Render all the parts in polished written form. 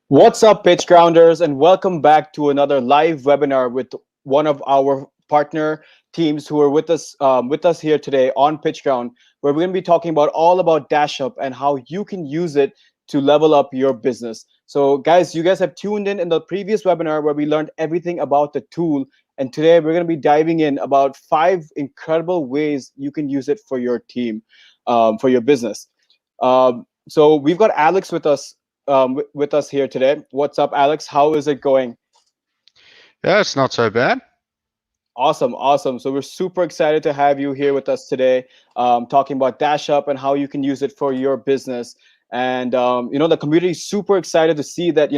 What's up, pitch grounders, and welcome back to another live webinar with one of our partner teams who are with us here today on Pitch Ground, where we're going to be talking about all about Dashup and how you can use it to level up your business. So, guys, you guys have tuned in the previous webinar where we learned everything about the tool, and today we're going to be diving in about 5 incredible ways you can use it for your team, for your business. So we've got Alex with us here today. What's up, Alex? How is it going? Yeah, it's not so bad. Awesome, awesome. So we're super excited to have you here with us today, talking about Dashup and how you can use it for your business. And the community is super excited to see that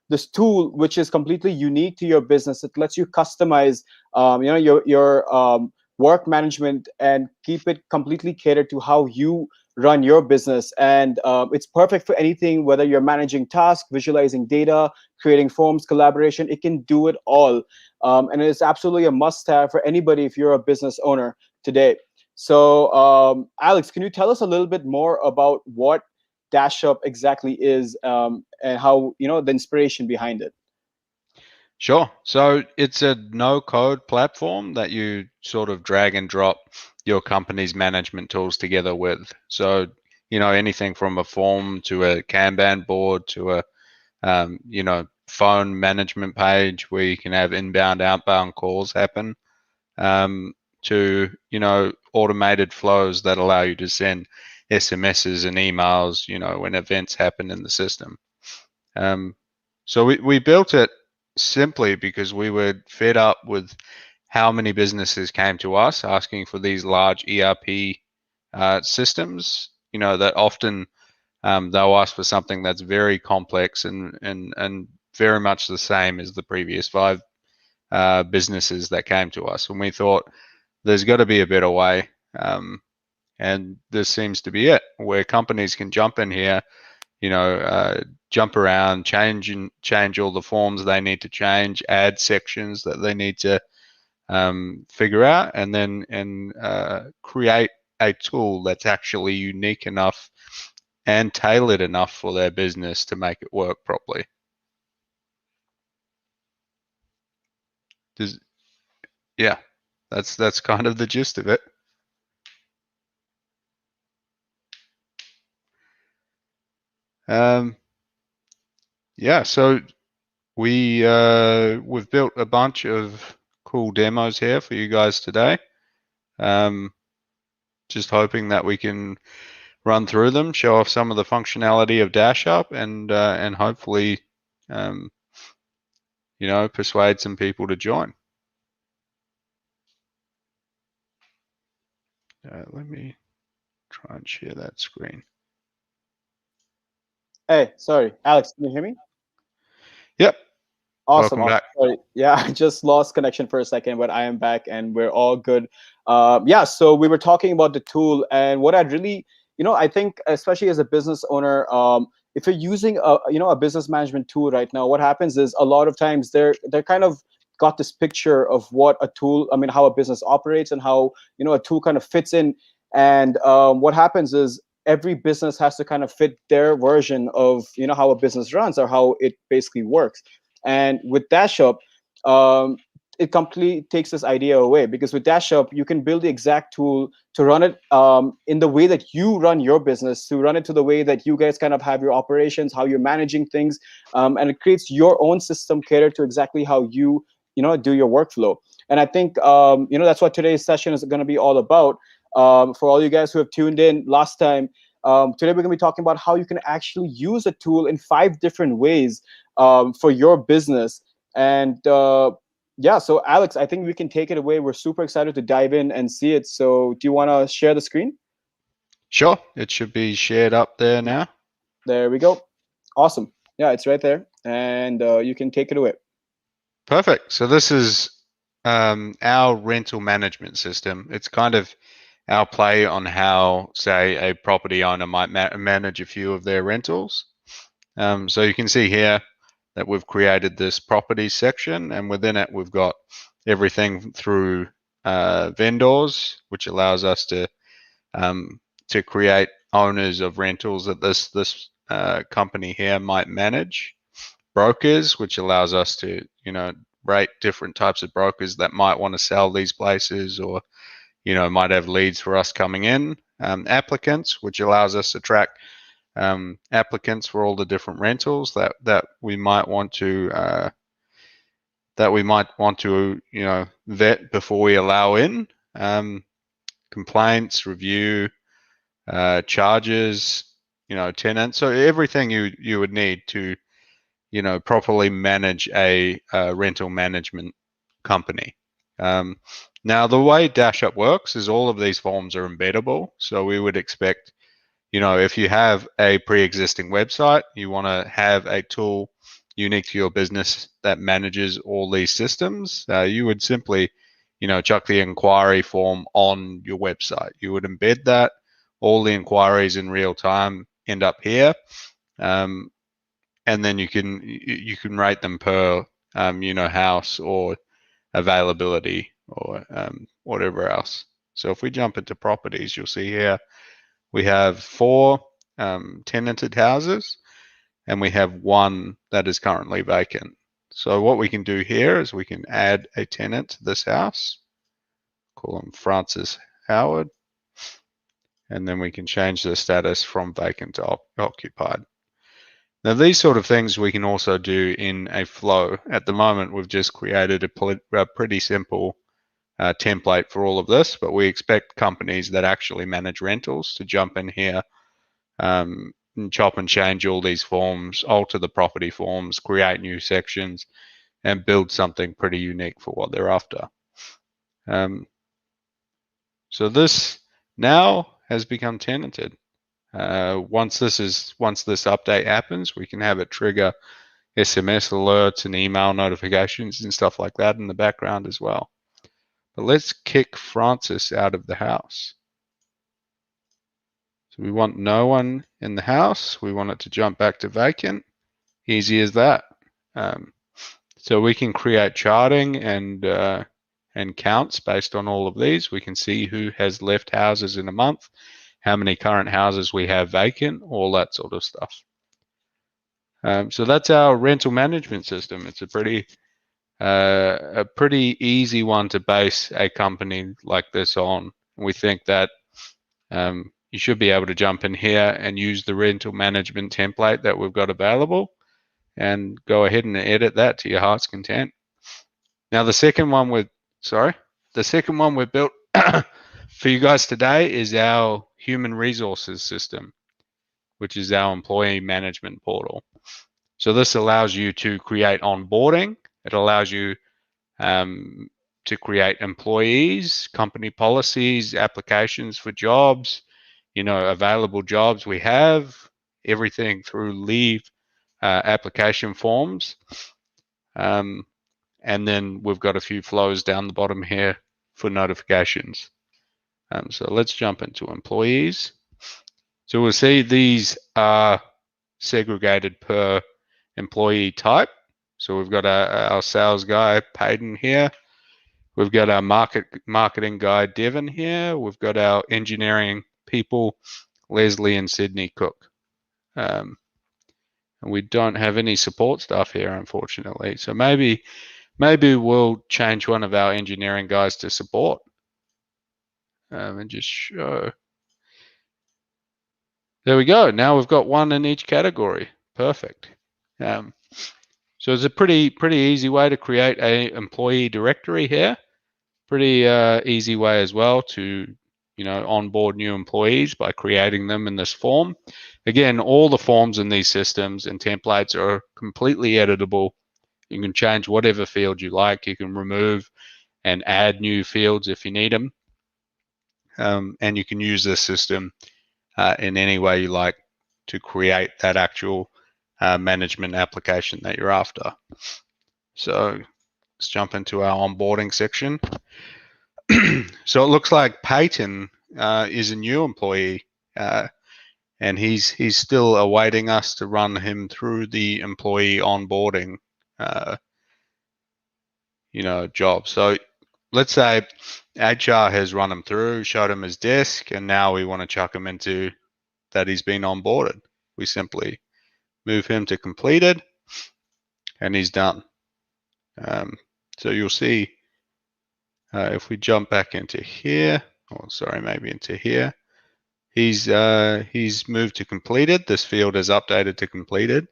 this tool, which is completely unique to your business, it lets you customize your work management and keep it completely catered to how you run your business. And it's perfect for anything, whether you're managing tasks, visualizing data, creating forms, collaboration. It can do it all, and it's absolutely a must-have for anybody if you're a business owner today. So, Alex, can you tell us a little bit more about what Dashup exactly is, and how the inspiration behind it? Sure. So it's a no-code platform that you sort of drag and drop your company's management tools together with. So, anything from a form to a Kanban board to a, phone management page where you can have inbound, outbound calls happen, to, automated flows that allow you to send SMSs and emails, when events happen in the system. Um, so we built it simply because we were fed up with how many businesses came to us asking for these large ERP systems. That often they'll ask for something that's very complex and very much the same as the previous five businesses that came to us. And we thought there's got to be a better way. And this seems to be it, where companies can jump in here, jump around, change all the forms they need to change, add sections that they need to figure out, and then create a tool that's actually unique enough and tailored enough for their business to make it work properly. Does, yeah, that's kind of the gist of it. Um, yeah, so we've built a bunch of cool demos here for you guys today. Um, just hoping that we can run through them, show off some of the functionality of Dashup, and hopefully, um, persuade some people to join. Let me try and share that screen. Hey, sorry, Alex, can you hear me? Yep. Awesome, Welcome awesome. back. Sorry. Yeah, I just lost connection for a second, but I am back and we're all good. Yeah, so we were talking about the tool, and what I'd really, I think, especially as a business owner, if you're using a business management tool right now, what happens is a lot of times they're kind of got this picture of what a tool, I mean, how a business operates and how, a tool kind of fits in. And what happens is every business has to kind of fit their version of, how a business runs or how it basically works. And with Dashup, it completely takes this idea away, because with Dashup, you can build the exact tool to run it in the way that you run your business, to run it to the way that you guys kind of have your operations, how you're managing things, and it creates your own system catered to exactly how you do your workflow. And I think that's what today's session is going to be all about. For all you guys who have tuned in last time, today we're going to be talking about how you can actually use a tool in 5 different ways for your business. And yeah, so Alex, I think we can take it away. We're super excited to dive in and see it. So do you want to share the screen? Sure. It should be shared up there now. There we go. Awesome. Yeah, it's right there. And you can take it away. Perfect. So this is our rental management system. It's kind of our play on how, say, a property owner might manage a few of their rentals. So you can see here that we've created this property section, and within it we've got everything through vendors, which allows us to create owners of rentals that this company here might manage. brokers, which allows us to, rate different types of brokers that might want to sell these places, or, might have leads for us coming in. Applicants, which allows us to track applicants for all the different rentals that we might want to vet before we allow in. Complaints, review, charges, tenants. So everything you would need to properly manage a rental management company. Now, the way Dashup works is all of these forms are embeddable. So we would expect, if you have a pre-existing website, you want to have a tool unique to your business that manages all these systems, you would simply, chuck the inquiry form on your website. You would embed that. All the inquiries in real time end up here. And then you can rate them per, house or availability or whatever else. So if we jump into properties, you'll see here we have 4 tenanted houses, and we have 1 that is currently vacant. So what we can do here is we can add a tenant to this house, call him Francis Howard, and then we can change the status from vacant to occupied. Now, these sort of things we can also do in a flow. At the moment, we've just created a pretty simple template for all of this, but we expect companies that actually manage rentals to jump in here, and chop and change all these forms, alter the property forms, create new sections, and build something pretty unique for what they're after. So this now has become tenanted. Once this update happens, we can have it trigger SMS alerts and email notifications and stuff like that in the background as well. But let's kick Francis out of the house. So we want no one in the house. We want it to jump back to vacant. Easy as that. So we can create charting and counts based on all of these. We can see who has left houses in a month, how many current houses we have vacant, all that sort of stuff. So that's our rental management system. It's a pretty easy one to base a company like this on. We think that you should be able to jump in here and use the rental management template that we've got available and go ahead and edit that to your heart's content. Now, the second one we've built for you guys today is our human resources system, which is our employee management portal. So this allows you to create onboarding. It allows you to create employees, company policies, applications for jobs, available jobs we have, everything through leave application forms. And then we've got a few flows down the bottom here for notifications. So let's jump into employees. So we'll see these are segregated per employee type. So we've got our sales guy, Payton, here. We've got our marketing guy, Devon, here. We've got our engineering people, Leslie and Sydney Cook. And we don't have any support staff here, unfortunately. So maybe we'll change one of our engineering guys to support. And just show. There we go. Now we've got 1 in each category. Perfect. So it's a pretty easy way to create a employee directory here. Pretty easy way as well to onboard new employees by creating them in this form. Again, all the forms in these systems and templates are completely editable. You can change whatever field you like. You can remove and add new fields if you need them. And you can use this system in any way you like to create that actual management application that you're after. So let's jump into our onboarding section. So it looks like Payton is a new employee, and he's still awaiting us to run him through the employee onboarding job. So let's say HR has run him through, showed him his desk, and now we want to chuck him into that he's been onboarded. We simply move him to completed, and he's done. So you'll see if we jump back into here, or sorry, maybe into here, he's moved to completed. This field is updated to completed.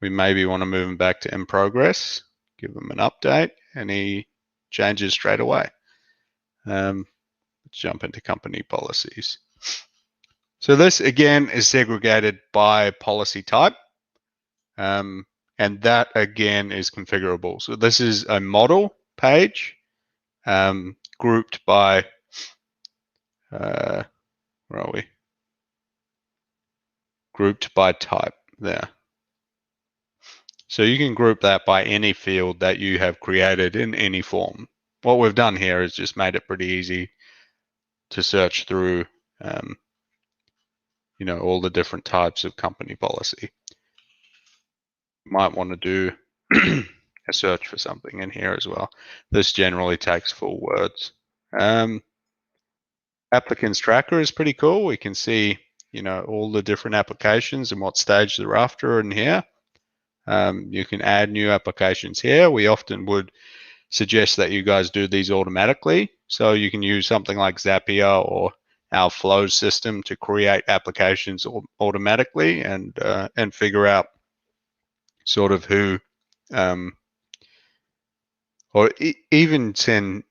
We maybe want to move him back to in progress, give him an update, and he changes straight away. Let's jump into company policies. So this again is segregated by policy type. And that again is configurable. So this is a model page grouped by, where are we? Grouped by type there. So you can group that by any field that you have created in any form. What we've done here is just made it pretty easy to search through, all the different types of company policy. You might want to do a search for something in here as well. This generally takes full words. Applicants tracker is pretty cool. We can see, all the different applications and what stage they're after in here. You can add new applications here. We often would suggest that you guys do these automatically. So you can use something like Zapier or our flows system to create applications automatically and figure out sort of who, or even send,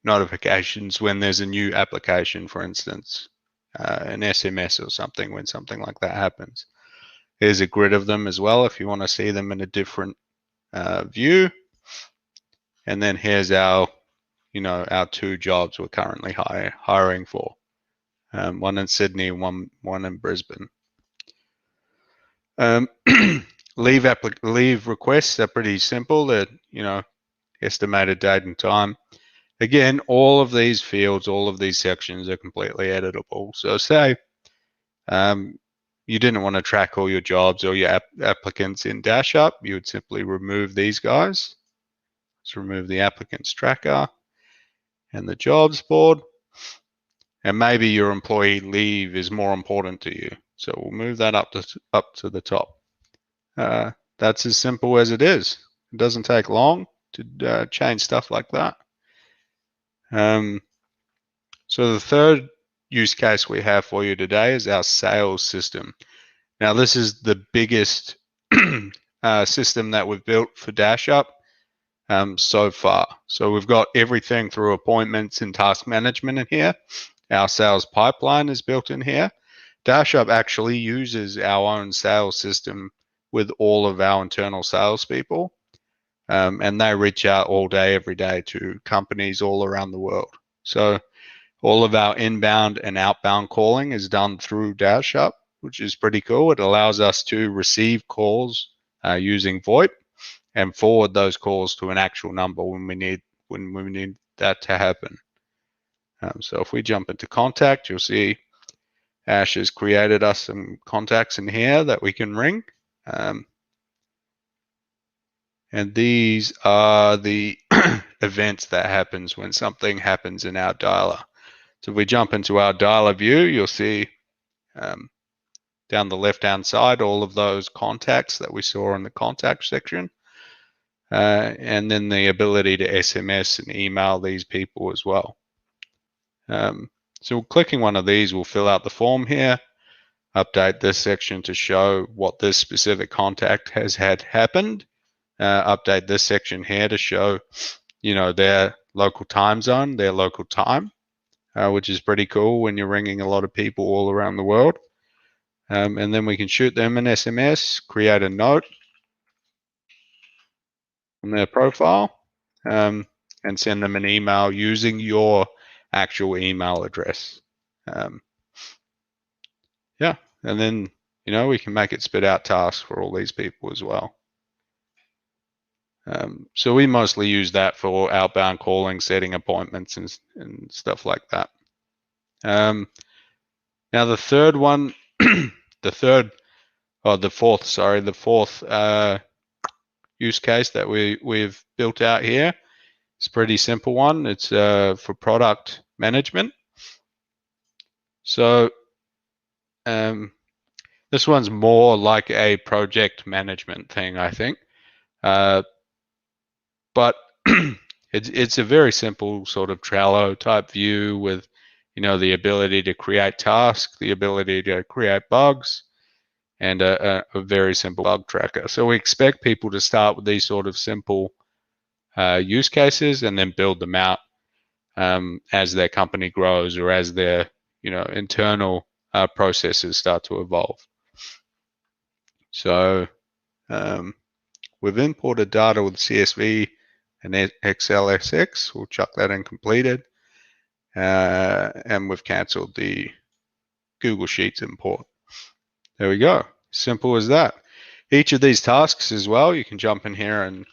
notifications when there's a new application, for instance, an SMS or something when something like that happens. Here's a grid of them as well if you want to see them in a different view. And then here's our, our two jobs we're currently hiring for. One in Sydney, one in Brisbane. Leave requests are pretty simple. They're, estimated date and time. Again, all of these fields, all of these sections are completely editable. So say you didn't want to track all your jobs or your applicants in Dashup, you would simply remove these guys. Let's remove the applicants tracker and the jobs board. And maybe your employee leave is more important to you. So we'll move that up to the top. That's as simple as it is. It doesn't take long to change stuff like that. So the third use case we have for you today is our sales system. Now this is the biggest system that we've built for Dashup so far. So we've got everything through appointments and task management in here. Our sales pipeline is built in here. Dashup actually uses our own sales system with all of our internal salespeople. And they reach out all day, every day to companies all around the world. So all of our inbound and outbound calling is done through Dashup, which is pretty cool. It allows us to receive calls using VoIP and forward those calls to an actual number when we need that to happen. So if we jump into contact, you'll see Ash has created us some contacts in here that we can ring. And these are the events that happens when something happens in our dialer. So if we jump into our dialer view, you'll see down the left-hand side all of those contacts that we saw in the contact section. And then the ability to SMS and email these people as well. So clicking one of these will fill out the form here, update this section to show what this specific contact has had happened. Update this section here to show, their local time zone, their local time, which is pretty cool when you're ringing a lot of people all around the world. And then we can shoot them an SMS, create a note on their profile, and send them an email using your actual email address. Yeah, and then, we can make it spit out tasks for all these people as well. So we mostly use that for outbound calling, setting appointments and stuff like that. Now the third one, the fourth use case that we've built out here. It's a pretty simple one. It's for product management. So this one's more like a project management thing, I think. But it's a very simple sort of Trello type view with, the ability to create tasks, the ability to create bugs, and a very simple bug tracker. So we expect people to start with these sort of simple use cases and then build them out as their company grows or as their internal processes start to evolve. So we've imported data with CSV and XLSX. We'll chuck that in completed. And we've cancelled the Google Sheets import. There we go. Simple as that. Each of these tasks as well, you can jump in here and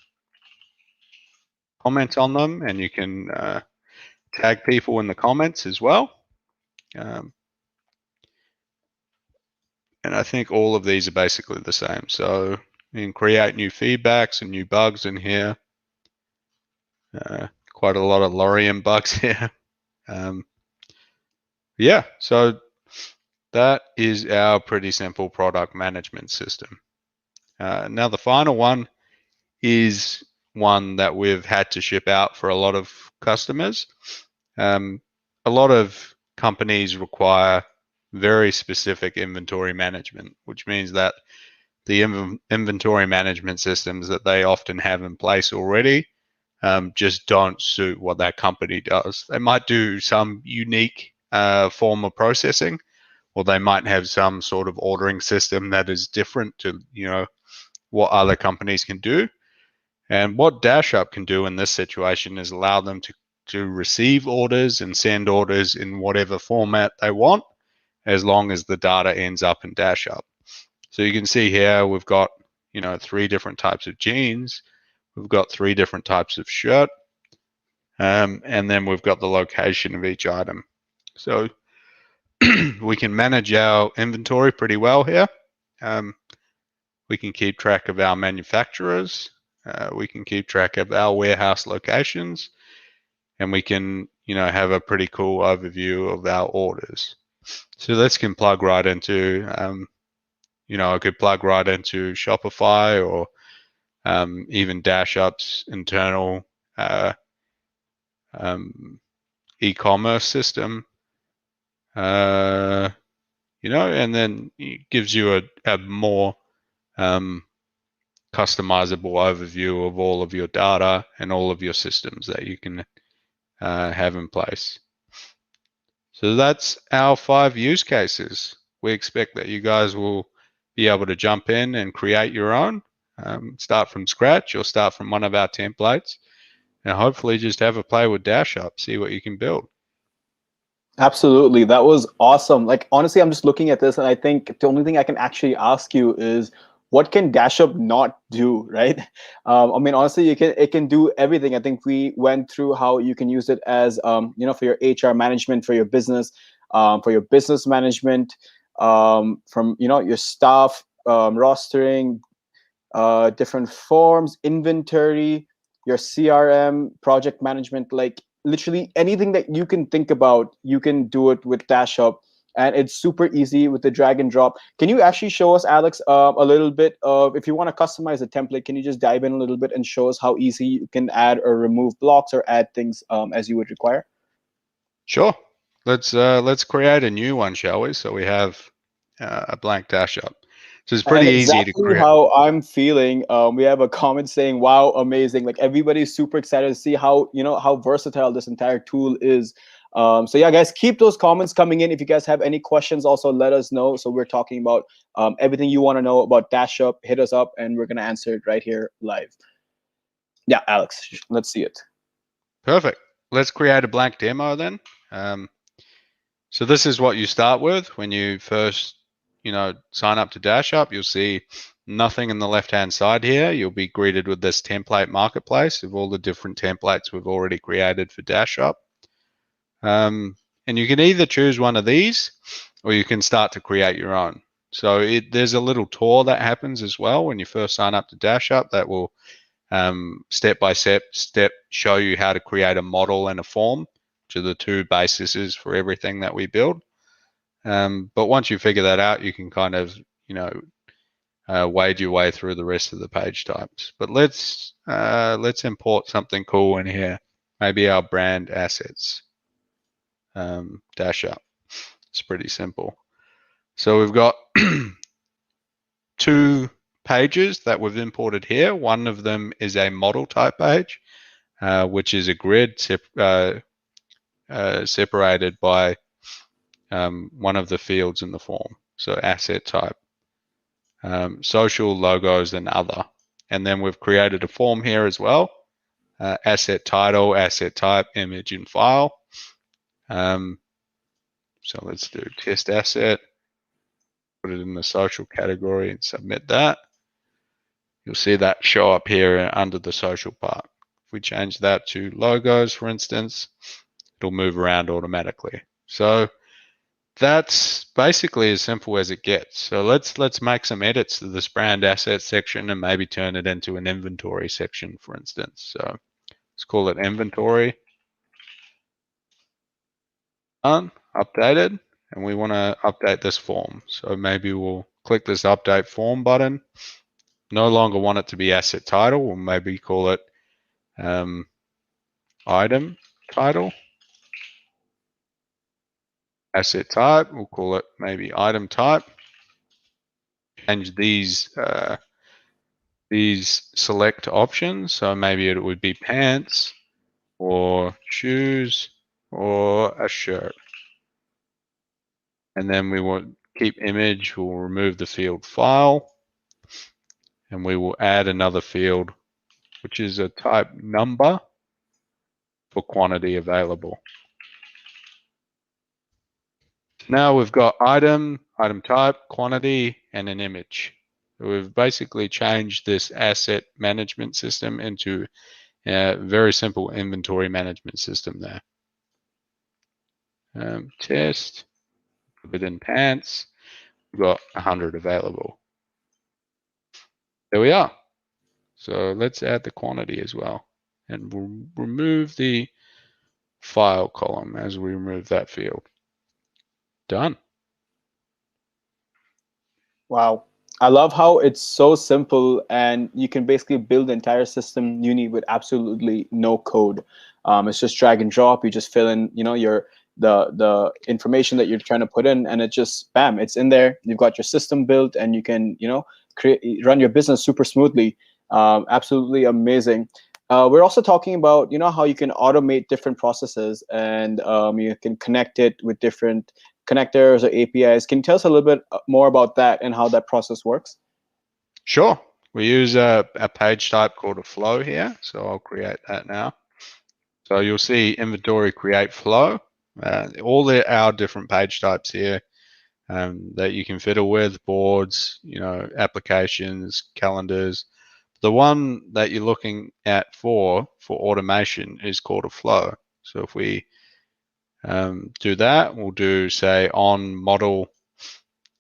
comment on them, and you can tag people in the comments as well. And I think all of these are basically the same. So you can create new feedbacks and new bugs in here. Quite a lot of Lorem bugs here. Yeah, so that is our pretty simple product management system. Now the final one is one that we've had to ship out for a lot of customers. A lot of companies require very specific inventory management, which means that the inventory management systems that they often have in place already just don't suit what that company does. They might do some unique form of processing, or they might have some sort of ordering system that is different to what other companies can do. And what Dashup can do in this situation is allow them to receive orders and send orders in whatever format they want, as long as the data ends up in Dashup. So you can see here we've got 3 different types of jeans, we've got 3 different types of shirt, and then we've got the location of each item. So we can manage our inventory pretty well here. We can keep track of our manufacturers. We can keep track of our warehouse locations, and we can, have a pretty cool overview of our orders. So this can plug right into, I could plug right into Shopify or even Dashup's internal e-commerce system, and then it gives you a more customizable overview of all of your data and all of your systems that you can have in place. So that's our 5 use cases. We expect that you guys will be able to jump in and create your own, start from scratch or start from one of our templates, and hopefully just have a play with Dashup, see what you can build. Absolutely. That was awesome. Like, honestly, I'm just looking at this and I think the only thing I can actually ask you is, what can Dashup not do, right? I mean, honestly, it can do everything. I think we went through how you can use it as, for your HR management, for your business management, from, your staff, rostering, different forms, inventory, your CRM, project management, like literally anything that you can think about, you can do it with Dashup. And it's super easy with the drag and drop. Can you actually show us, Alex, a little bit of, if you want to customize a template, can you just dive in a little bit and show us how easy you can add or remove blocks or add things as you would require? Sure. Let's create a new one, shall we? So we have a blank Dashup. So it's pretty And easy to exactly create. how I'm feeling. We have a comment saying, "Wow, amazing!" Like, everybody's super excited to see how versatile this entire tool is. So yeah, guys, keep those comments coming in. If you guys have any questions, also let us know. So we're talking about everything you want to know about Dashup. Hit us up, and we're gonna answer it right here live. Yeah, Alex, let's see it. Perfect. Let's create a blank demo then. So this is what you start with when you first, sign up to Dashup. You'll see nothing in the left-hand side here. You'll be greeted with this template marketplace of all the different templates we've already created for Dashup. And you can either choose one of these, or you can start to create your own. So there's a little tour that happens as well when you first sign up to Dashup that will step by step show you how to create a model and a form, which are the 2 bases for everything that we build. But once you figure that out, you can kind of wade your way through the rest of the page types. But let's import something cool in here. Maybe our brand assets Dashup. It's pretty simple. So we've got two pages that we've imported here. One of them is a model type page, which is a grid separated by one of the fields in the form. So asset type, social, logos, and other. And then we've created a form here as well. Asset title, asset type, image, and file. So let's do test asset, put it in the social category and submit that. You'll see that show up here under the social part. If we change that to logos, for instance, it'll move around automatically. So that's basically as simple as it gets. So let's make some edits to this brand asset section and maybe turn it into an inventory section, for instance. So let's call it inventory. Done, updated, and we want to update this form. So maybe we'll click this update form button. No longer want it to be asset title. We'll maybe call it item title. Asset type, we'll call it maybe item type. Change these select options. So maybe it would be pants or shoes or a shirt. And then we will keep image. We'll remove the field file. And we will add another field, which is a type number for quantity available. Now we've got item type, quantity, and an image. We've basically changed this asset management system into a very simple inventory management system there. Test, within pants, we've got 100 available. There we are. So let's add the quantity as well. And we'll remove the file column as we remove that field. Done. Wow. I love how it's so simple and you can basically build the entire system uni with absolutely no code. It's just drag and drop. You just fill in, the information that you're trying to put in, and it just bam, it's in there. You've got your system built, and you can, run your business super smoothly. Absolutely amazing. We're also talking about, how you can automate different processes, and you can connect it with different connectors or APIs. Can you tell us a little bit more about that and how that process works? Sure. We use a page type called a flow here. So I'll create that now. So you'll see inventory create flow. All our different page types here that you can fiddle with, boards, applications, calendars. The one that you're looking at for automation is called a flow. So if we do that, we'll do, say, on model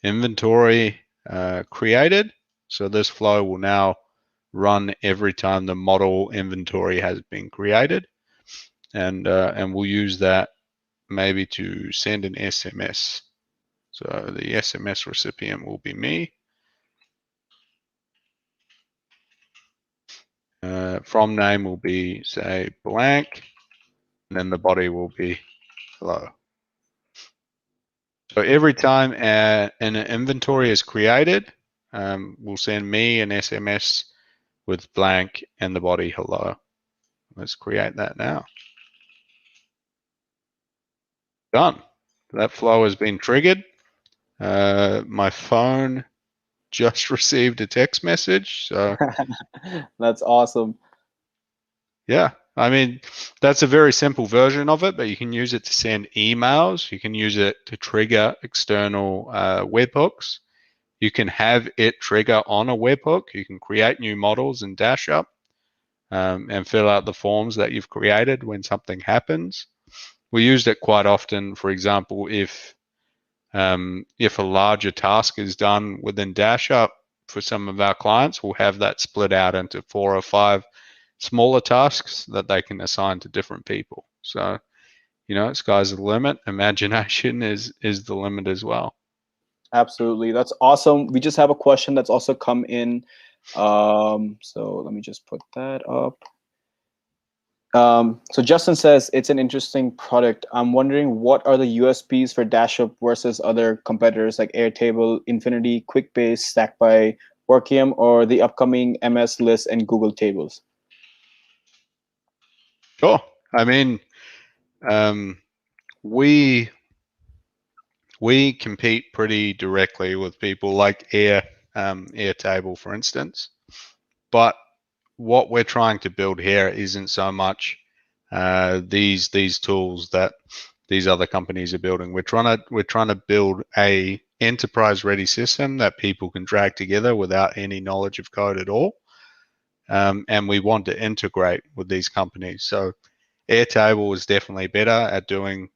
inventory created. So this flow will now run every time the model inventory has been created, and we'll use that maybe to send an SMS. So the SMS recipient will be me. From name will be, say, blank, and then the body will be hello. So every time an inventory is created, we'll send me an SMS with blank and the body hello. Let's create that now. Done. That flow has been triggered. My phone just received a text message. So That's awesome. yeah, I mean, that's a very simple version of it, but you can use it to send emails. You can use it to trigger external webhooks. You can have it trigger on a webhook. You can create new models in Dashup and fill out the forms that you've created when something happens. We used it quite often, for example, if a larger task is done within Dashup for some of our clients, we'll have that split out into 4 or 5 smaller tasks that they can assign to different people. So, sky's the limit. Imagination is the limit as well. Absolutely. That's awesome. We just have a question that's also come in. So let me just put that up. So Justin says it's an interesting product. I'm wondering what are the USPs for Dashup versus other competitors like Airtable, Infinity, QuickBase, StackBy, Workium, or the upcoming MS List and Google Tables. Sure. I mean, um, we we compete pretty directly with people like Airtable, for instance. But what we're trying to build here isn't so much these tools that these other companies are building. We're trying to build a enterprise ready system that people can drag together without any knowledge of code at all. And we want to integrate with these companies. So Airtable is definitely better at doing,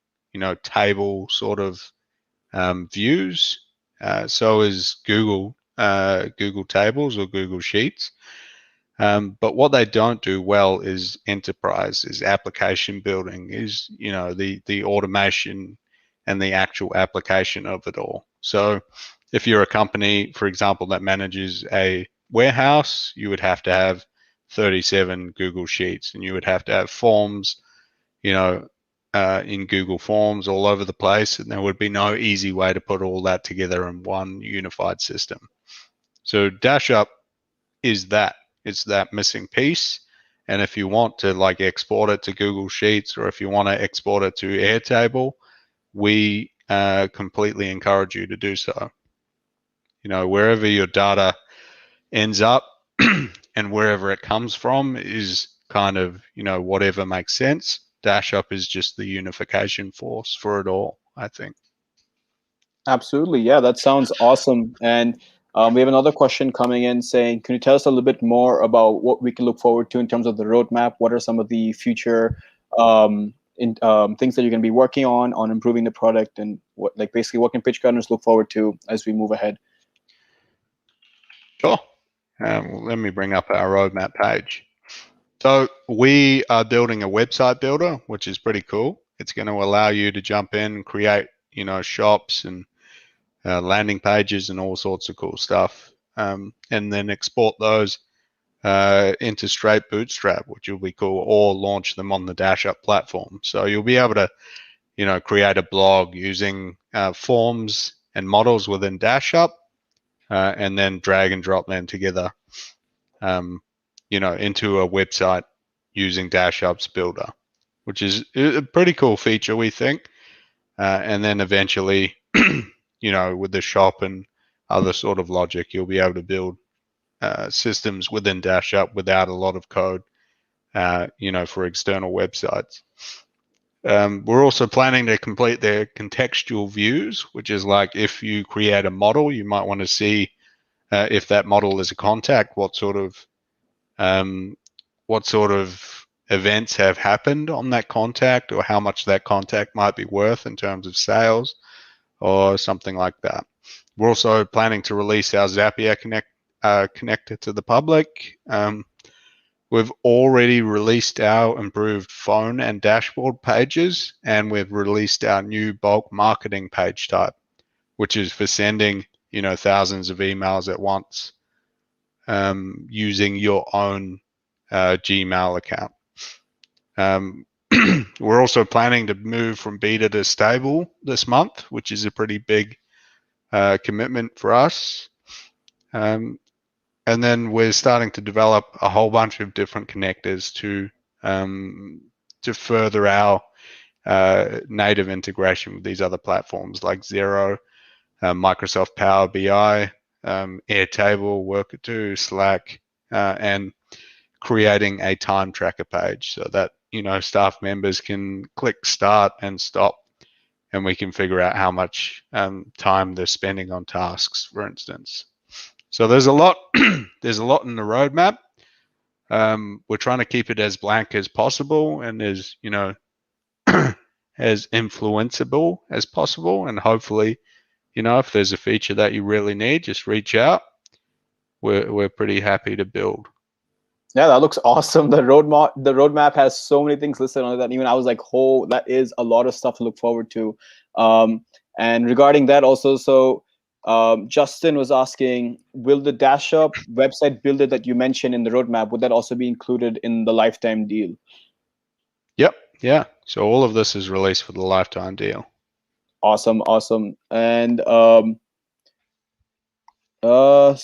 table sort of views. So is Google Tables or Google Sheets. But what they don't do well is enterprise, is application building, is the automation and the actual application of it all. So if you're a company, for example, that manages a warehouse, you would have to have 37 Google Sheets, and you would have to have forms, in Google Forms all over the place, and there would be no easy way to put all that together in one unified system. So Dashup is that. It's that missing piece. And if you want to like export it to Google Sheets, or if you want to export it to Airtable, we completely encourage you to do so. Wherever your data ends up and wherever it comes from is kind of, whatever makes sense. Dashup is just the unification force for it all, I think. Absolutely. Yeah, that sounds awesome. And we have another question coming in saying, can you tell us a little bit more about what we can look forward to in terms of the roadmap? What are some of the future things that you're going to be working on improving the product, and what, like, basically, what can pitch gardeners look forward to as we move ahead? Sure. Let me bring up our roadmap page. So we are building a website builder, which is pretty cool. It's going to allow you to jump in, create, shops and landing pages and all sorts of cool stuff, and then export those into straight Bootstrap, which will be cool, or launch them on the Dashup platform. So you'll be able to, create a blog using forms and models within Dashup, and then drag and drop them together, into a website using Dashup's builder, which is a pretty cool feature, we think. And then eventually, with the shop and other sort of logic, you'll be able to build systems within Dashup without a lot of code, for external websites. We're also planning to complete their contextual views, which is like if you create a model, you might want to see if that model is a contact, what sort of events have happened on that contact, or how much that contact might be worth in terms of sales or something like that. We're also planning to release our Zapier connector to the public. We've already released our improved phone and dashboard pages, and we've released our new bulk marketing page type, which is for sending, thousands of emails at once, using your own Gmail account. We're also planning to move from beta to stable this month, which is a pretty big commitment for us. And then we're starting to develop a whole bunch of different connectors to further our native integration with these other platforms like Xero, Microsoft Power BI, Airtable, Worker2, Slack, and creating a time tracker page so that staff members can click start and stop, and we can figure out how much time they're spending on tasks, for instance. So there's a lot there's a lot in the roadmap. We're trying to keep it as blank as possible and as as influenceable as possible, and hopefully, if there's a feature that you really need, just reach out. We're pretty happy to build. Yeah, that looks awesome. The roadmap has so many things listed on it that even I was like, oh, that is a lot of stuff to look forward to. And regarding that also, so Justin was asking, will the Dashup website builder that you mentioned in the roadmap, would that also be included in the lifetime deal? Yep. Yeah. So all of this is released for the lifetime deal. Awesome, awesome. And uh, will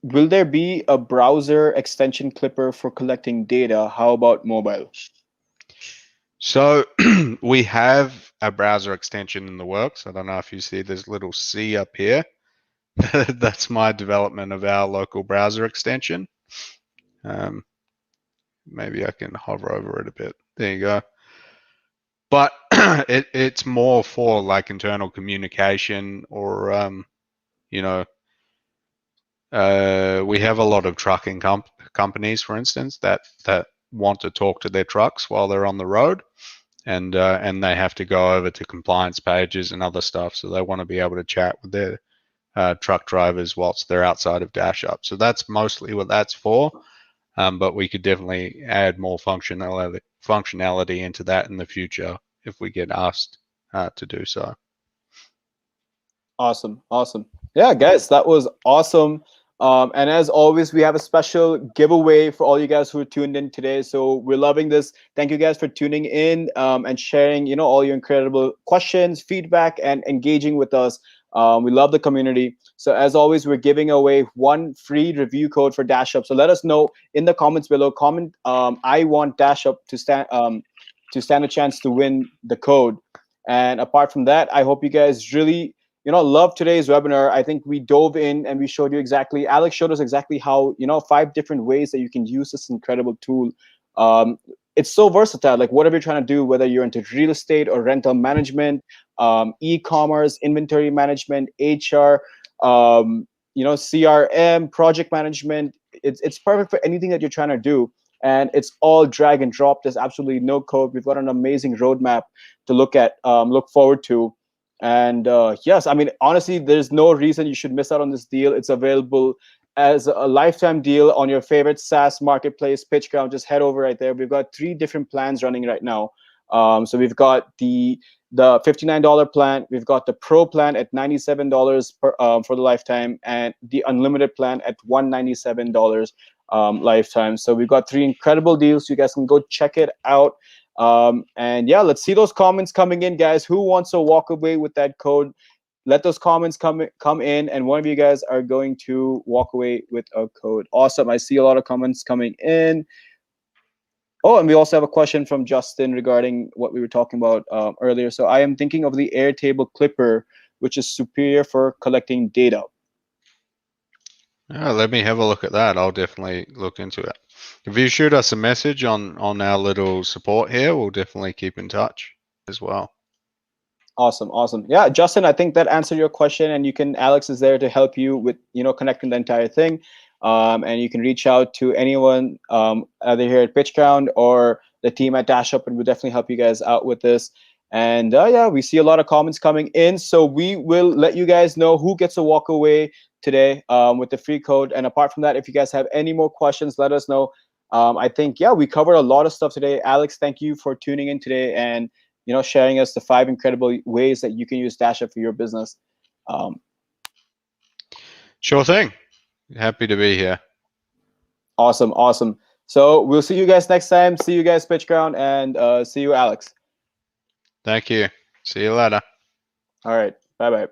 there be a browser extension clipper for collecting data? How about mobile? So we have a browser extension in the works. I don't know if you see this little C up here. That's my development of our local browser extension. Um, maybe I can hover over it a bit. There you go. But it's more for like internal communication or you know, we have a lot of trucking companies, for instance, that want to talk to their trucks while they're on the road, and they have to go over to compliance pages and other stuff, so they want to be able to chat with their truck drivers whilst they're outside of Dashup. So that's mostly what that's for. But we could definitely add more functionality into that in the future if we get asked to do so. Awesome, awesome. Yeah, guys, that was awesome. And as always, we have a special giveaway for all you guys who are tuned in today. So we're loving this. Thank you guys for tuning in and sharing, all your incredible questions, feedback, and engaging with us. We love the community. So as always, we're giving away one free review code for Dashup. So let us know in the comments below. Comment, I want Dashup to stand a chance to win the code. And apart from that, I hope you guys really love today's webinar. I think we dove in and we showed you exactly, Alex showed us exactly how, 5 different ways that you can use this incredible tool. It's so versatile, like whatever you're trying to do, whether you're into real estate or rental management, e-commerce, inventory management, HR, CRM, project management. It's perfect for anything that you're trying to do. And it's all drag and drop. There's absolutely no code. We've got an amazing roadmap to look forward to. And yes, I mean, honestly, there's no reason you should miss out on this deal. It's available as a lifetime deal on your favorite SaaS marketplace, PitchGround. Just head over right there. We've got 3 different plans running right now. So we've got the $59 plan, we've got the Pro plan at $97 for the lifetime, and the Unlimited plan at $197 lifetime. So we've got 3 incredible deals. You guys can go check it out. And yeah, let's see those comments coming in, guys. Who wants to walk away with that code? Let those comments come in, and one of you guys are going to walk away with a code. Awesome. I see a lot of comments coming in. Oh, and we also have a question from Justin regarding what we were talking about earlier. So I am thinking of the Airtable Clipper, which is superior for collecting data. Let me have a look at that. I'll definitely look into it. If you shoot us a message on our little support here, we'll definitely keep in touch as well. Awesome, awesome. Yeah, Justin, I think that answered your question, and Alex is there to help you with connecting the entire thing. And you can reach out to anyone either here at PitchGround or the team at Dashup, and we'll definitely help you guys out with this. And yeah, we see a lot of comments coming in, so we will let you guys know who gets to walk away today with the free code. And apart from that, if you guys have any more questions, let us know. I think, yeah, we covered a lot of stuff today. Alex, thank you for tuning in today and sharing us the 5 incredible ways that you can use Dashup for your business. Sure thing. Happy to be here. Awesome, awesome. So we'll see you guys next time. See you guys, PitchGround, and see you, Alex. Thank you. See you later. All right. Bye-bye.